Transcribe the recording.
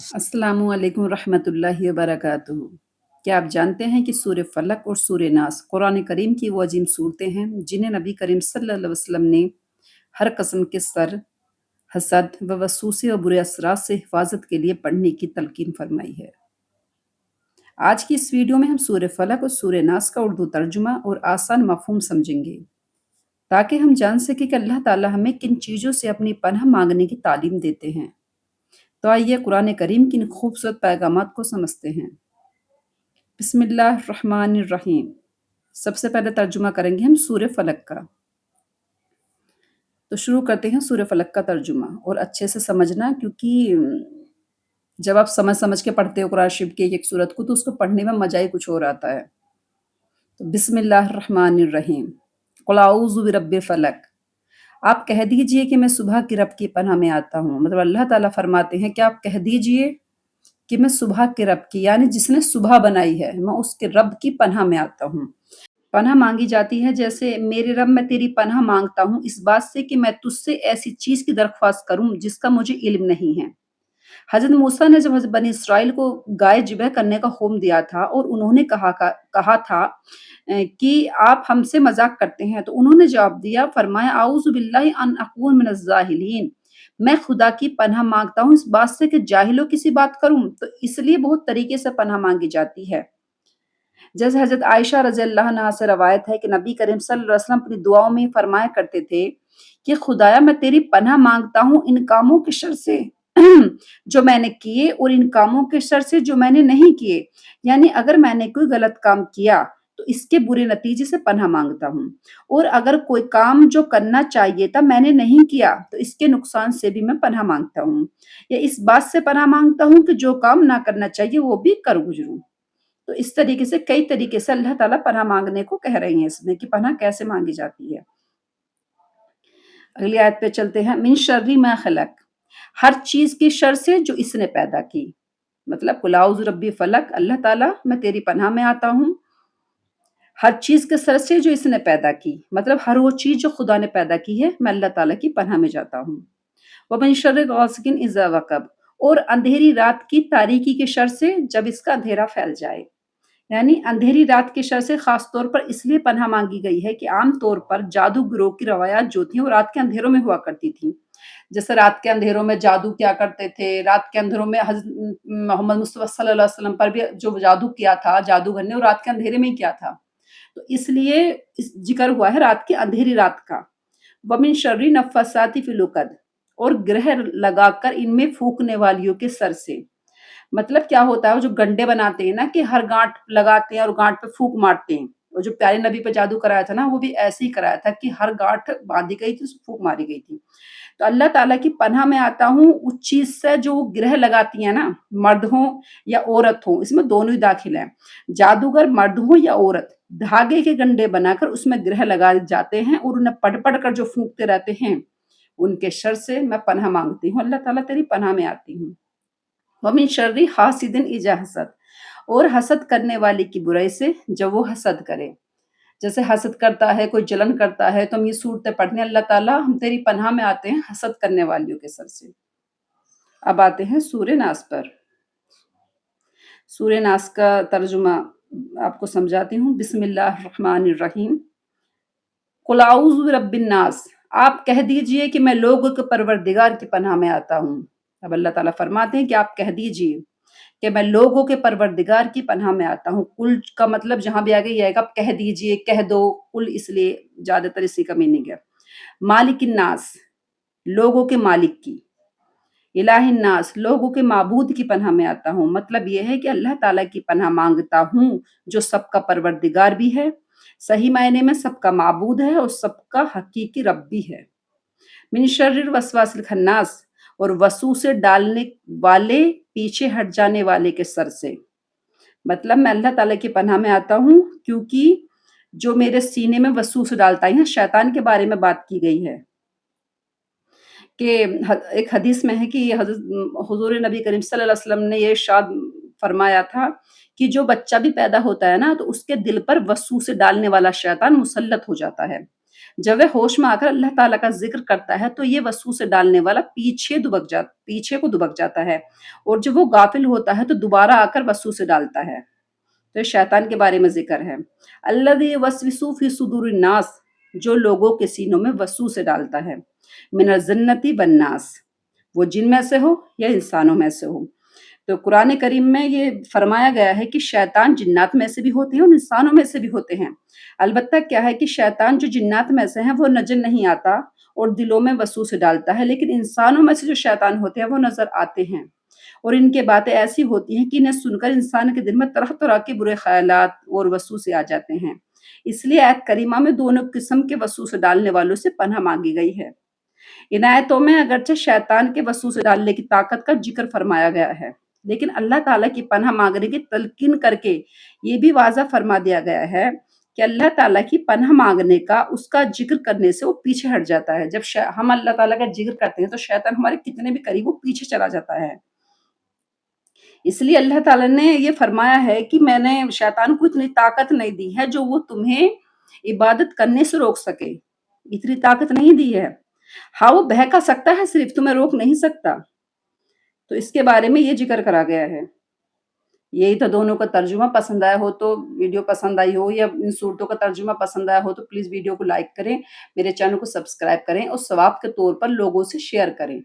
अस्सलामु अलैकुम रहमतुल्लाहि व बरकातुहू। क्या आप जानते हैं कि सूरह फलक और सूरह नास कुरान करीम की वो अजीम सूरतें हैं जिन्हें नबी करीम सल्लल्लाहु अलैहि वसल्लम ने हर किस्म के सर, हसद व वसूसे और बुरे असरात से हिफाजत के लिए पढ़ने की तलकीन फरमाई है। आज की इस वीडियो में हम सूरह फलक और सूरह नास का उर्दू तर्जुमा और आसान मफहूम समझेंगे ताकि हम जान सकें कि अल्लाह ताला हमें किन चीज़ों से अपनी पनाह मांगने की तालीम देते हैं। तो आइए कुरान करीम की इन खूबसूरत पैगामात को समझते हैं। बिस्मिल्लाहिर्रहमानिर्रहीम। सबसे पहले तर्जुमा करेंगे हम सूरह फलक का। तो शुरू करते हैं सूरह फलक का तर्जुमा और अच्छे से समझना, क्योंकि जब आप समझ समझ के पढ़ते हो कुरान शरीफ की एक एक सूरत को तो उसको पढ़ने में मजा ही कुछ और आता है। तो बिस्मिल्लाहिर्रहमानिर्रहीम। कुल औज़ु बिरब्बिल फलक। आप कह दीजिए कि मैं सुबह की रब की पनाह में आता हूँ। मतलब अल्लाह ताला फरमाते हैं कि आप कह दीजिए कि मैं सुबह के रब की, यानी जिसने सुबह बनाई है, मैं उसके रब की पनाह में आता हूँ। पनाह मांगी जाती है जैसे मेरे रब मैं तेरी पनाह मांगता हूँ इस बात से कि मैं तुझसे ऐसी चीज की दरख्वास्त करूं जिसका मुझे इल्म नहीं है। हजरत मूसा ने जब हजरत बनी इसराइल को गाय ज़िबह करने का हुक्म दिया था और उन्होंने कहा था कि आप हमसे मजाक करते हैं, तो उन्होंने जवाब दिया, फरमाया आऊज़ु बिल्लाहि अन अकून मिनज़ जाहिलीन। मैं खुदा की पनाह मांगता हूँ इस बात से कि जाहिलों की सी बात करूं। तो इसलिए बहुत तरीके से पनाह मांगी जाती है। जैसे हज़रत आयशा रज़ियल्लाहु अन्हा से रवायत है कि नबी करीम सल्लल्लाहु अलैहि वसल्लम अपनी दुआओं में फरमाया करते थे कि खुदाया मैं तेरी पनाह मांगता हूँ इन कामों के शर से जो मैंने किए और इन कामों के शर से जो मैंने नहीं किए। यानी अगर मैंने कोई गलत काम किया तो इसके बुरे नतीजे से पनाह मांगता हूँ, और अगर कोई काम जो करना चाहिए था मैंने नहीं किया तो इसके नुकसान से भी मैं पनाह मांगता हूँ, या इस बात से पनाह मांगता हूँ कि जो काम ना करना चाहिए वो भी कर गुजरूं। तो इस तरीके से कई तरीके से अल्लाह ताला पनाह मांगने को कह रही हैं इसमें कि पनाह कैसे मांगी जाती है। अगली आयत पे चलते हैं। मिन शर्री मा खलक। हर चीज की शर से जो इसने पैदा की। मतलब कुल औज़ु रब्बी फलक, अल्लाह ताला मैं तेरी पनाह में आता हूँ हर चीज के शर से जो इसने पैदा की। मतलब हर वो चीज जो खुदा ने पैदा की है मैं अल्लाह ताला की पनाह में जाता हूँ। व मिन शर्रि गासिकिन इज़ा वक़ब। और अंधेरी रात की तारीकी के शर से जब इसका अंधेरा फैल जाए। यानी अंधेरी रात के शर से खास तौर पर इसलिए पनाह मांगी गई है कि आम तौर पर जादू गिरोह की रवायात जो थी वो रात के अंधेरों में हुआ करती थी। जैसे रात के अंधेरों में जादू किया करते थे, रात के अंधेरों में मोहम्मद मुस्तफ़ा सल्लल्लाहु अलैहि वसल्लम पर भी जो जादू किया था जादूगर ने, वो रात के अंधेरे में ही किया था। तो इसलिए इस जिक्र हुआ है रात की अंधेरी रात का। वमिन शर्री नफ़्फ़ासाति फ़िल उक़द। और ग्रह लगाकर इनमें फूंकने वालियों के सर से। मतलब क्या होता है, वो जो गंडे बनाते हैं ना कि हर गांठ लगाते हैं और गांठ पे फूंक मारते हैं। वो जो प्यारे नबी पे जादू कराया था ना वो भी ऐसे ही कराया था कि हर गांठ बांधी गई थी, उसको फूंक मारी गई थी। तो अल्लाह ताला की पनाह में आता हूँ उस चीज से जो ग्रह लगाती है ना, मर्द हो या औरत हो, इसमें दोनों ही दाखिल है। जादूगर मर्द हो या औरत धागे के गंडे बनाकर उसमें ग्रह लगा जाते हैं और उन्हें पढ़ पढ़ कर जो फूंकते रहते हैं उनके शर से मैं पनाह मांगती हूँ, अल्लाह ताला तेरी पनाह में आती हूँ। वमिन शर्री हासिदिन इजा हसद। और हसद करने वाले की बुराई से जब वो हसद करे। जैसे हसद करता है, कोई जलन करता है, तो हम ये सूरतें पढ़ने अल्लाह ताला हम तेरी पनाह में आते हैं हसद करने वालियों के सर से। अब आते हैं सूरह नास पर। सूरह नास का तर्जुमा आपको समझाती हूँ। बिस्मिल्लाहिर्रहमानिर्रहीम। कुल औज़ु बिरब्बिन नास। आप कह दीजिए कि मैं लोगों के परवरदिगार की पनाह में आता हूँ। अब अल्लाह ताला फरमाते हैं कि आप कह दीजिए कि मैं लोगों के परवरदिगार की पनाह में आता हूँ। कुल का मतलब जहाँ भी आगे ये आएगा आप कह दीजिए, कह दो, कुल इसलिए ज़्यादातर इसी का मीनिंग है। मालिकिन नास। लोगों के मालिक की। इलाहिन नास। लोगों के माबूद की पनाह में आता हूँ। मतलब ये है कि अल्लाह ताला की पनाह मांगता हूँ जो सबका परवरदिगार भी है, सही मायने में सबका माबूद है और सबका हकीकी रब भी है। मिन शर्रिल वसवासिल खन्नास। और वसूसे डालने वाले, पीछे हट जाने वाले के सर से। मतलब मैं अल्लाह ताला की पनाह में आता हूँ क्योंकि जो मेरे सीने में वसूस डालता है। यहाँ शैतान के बारे में बात की गई है कि एक हदीस में है कि हुजूर नबी करीम सल्लल्लाहु अलैहि वसल्लम ने ये इरशाद फरमाया था कि जो बच्चा भी पैदा होता है ना तो उसके दिल पर वसूसे डालने वाला शैतान मुसल्लत हो जाता है। जब वह होश में आकर अल्लाह ताला का ज़िक्र करता है तो ये वसवसे डालने वाला पीछे को दुबक जाता है, और जब वो गाफ़िल होता है तो दोबारा आकर वसवसे डालता है। तो ये शैतान के बारे में ज़िक्र है। अल्लज़ी युवस्विसु फ़ी सुदूरिन नास, जो लोगों के सीनों में वसवसे डालता है। मिनल जिन्नति वन्नास, वो जिन में से हो या इंसानों में से हो। तो कुरान करीम में ये फरमाया गया है कि शैतान जिन्नात में से भी होते हैं और इंसानों में से भी होते हैं। अलबत्ता क्या है कि शैतान जो जिन्नात में से हैं वो नज़र नहीं आता और दिलों में वसवसे डालता है, लेकिन इंसानों में से जो शैतान होते हैं वो नज़र आते हैं, और इनकी बातें ऐसी होती हैं कि इन्हें सुनकर इंसान के दिल में तरह-तरह के बुरे ख़यालात और वसवसे आ जाते हैं। इसलिए आयत करीमा में दोनों किस्म के वसवसे डालने वालों से पनाह मांगी गई है। इन आयतों में अगरचे शैतान के वसवसे डालने की ताकत का जिक्र फरमाया गया है, लेकिन अल्लाह ताला की पनाह मांगने की तलकीन करके ये भी वाज़ह फरमा दिया गया है कि अल्लाह ताला की पनाह मांगने का, उसका जिक्र करने से वो पीछे हट जाता है। जब हम अल्लाह ताला का जिक्र करते हैं तो शैतान हमारे कितने भी करीब, वो पीछे चला जाता है। इसलिए अल्लाह ताला ने ये फरमाया है कि मैंने शैतान को इतनी ताकत नहीं दी है जो वो तुम्हें इबादत करने से रोक सके, इतनी ताकत नहीं दी है। हाँ, वो बहका सकता है, सिर्फ तुम्हें रोक नहीं सकता। तो इसके बारे में ये जिक्र करा गया है। यही था दोनों का तर्जुमा। पसंद आया हो तो, वीडियो पसंद आई हो या इन सूरतों का तर्जुमा पसंद आया हो तो प्लीज़ वीडियो को लाइक करें, मेरे चैनल को सब्सक्राइब करें और सवाब के तौर पर लोगों से शेयर करें।